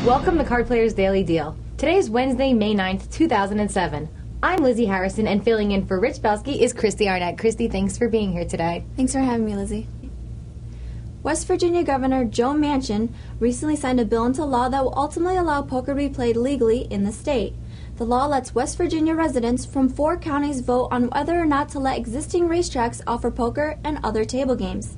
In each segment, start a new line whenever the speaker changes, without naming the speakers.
Welcome to Card Players Daily Deal. Today is Wednesday, May 9th, 2007. I'm Lizzie Harrison, and filling in for Rich Belsky is Christy Arnett. Christy, thanks for being here today.
Thanks for having me, Lizzie. West Virginia Governor Joe Manchin recently signed a bill into law that will ultimately allow poker to be played legally in the state. The law lets West Virginia residents from 4 counties vote on whether or not to let existing racetracks offer poker and other table games.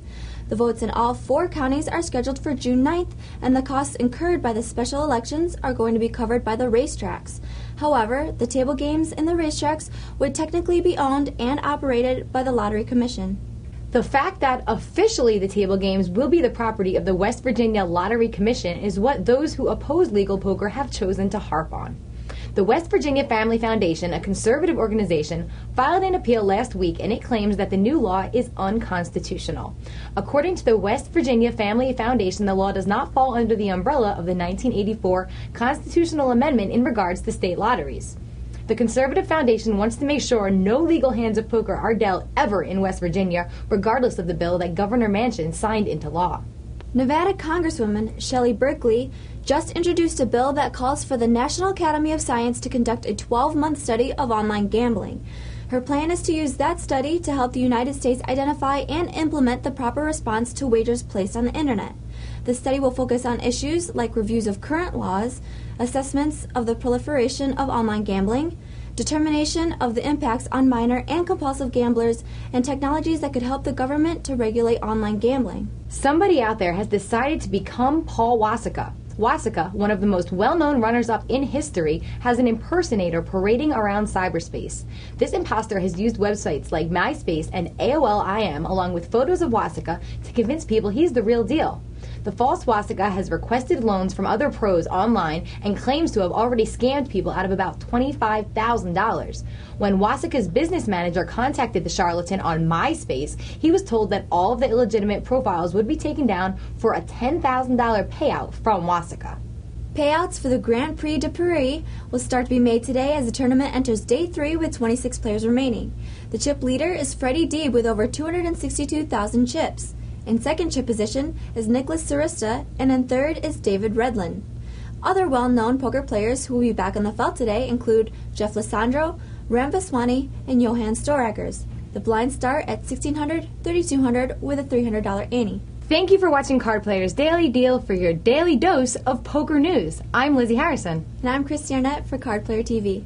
The votes in all 4 counties are scheduled for June 9th, and the costs incurred by the special elections are going to be covered by the racetracks. However, the table games in the racetracks would technically be owned and operated by the Lottery Commission.
The fact that officially the table games will be the property of the West Virginia Lottery Commission is what those who oppose legal poker have chosen to harp on. The West Virginia Family Foundation, a conservative organization, filed an appeal last week, and it claims that the new law is unconstitutional. According to the West Virginia Family Foundation, the law does not fall under the umbrella of the 1984 constitutional amendment in regards to state lotteries. The Conservative Foundation wants to make sure no legal hands of poker are dealt ever in West Virginia, regardless of the bill that Governor Manchin signed into law.
Nevada Congresswoman Shelley Berkley just introduced a bill that calls for the National Academy of Science to conduct a 12-month study of online gambling. Her plan is to use that study to help the United States identify and implement the proper response to wagers placed on the Internet. The study will focus on issues like reviews of current laws, assessments of the proliferation of online gambling, determination of the impacts on minor and compulsive gamblers, and technologies that could help the government to regulate online gambling.
Somebody out there has decided to become Paul Wasika. Wasika, one of the most well-known runners-up in history, has an impersonator parading around cyberspace. This imposter has used websites like MySpace and AOL.IM along with photos of Wasika to convince people he's the real deal. The false Wasika has requested loans from other pros online and claims to have already scammed people out of about $25,000. When Wasika's business manager contacted the charlatan on MySpace, he was told that all of the illegitimate profiles would be taken down for a $10,000 payout from Wasika.
Payouts for the Grand Prix de Paris will start to be made today as the tournament enters Day 3 with 26 players remaining. The chip leader is Freddie Deeb with over 262,000 chips. In second chip position is Nicholas Sarista, and in third is David Redlin. Other well-known poker players who will be back on the felt today include Jeff Lissandro, Ram Vaswani, and Johan Storackers. The blinds start at $1,600, $3,200 with a $300 ante.
Thank you for watching Card Players Daily Deal for your daily dose of poker news. I'm Lizzie Harrison.
And I'm Christy Arnett for Card Player TV.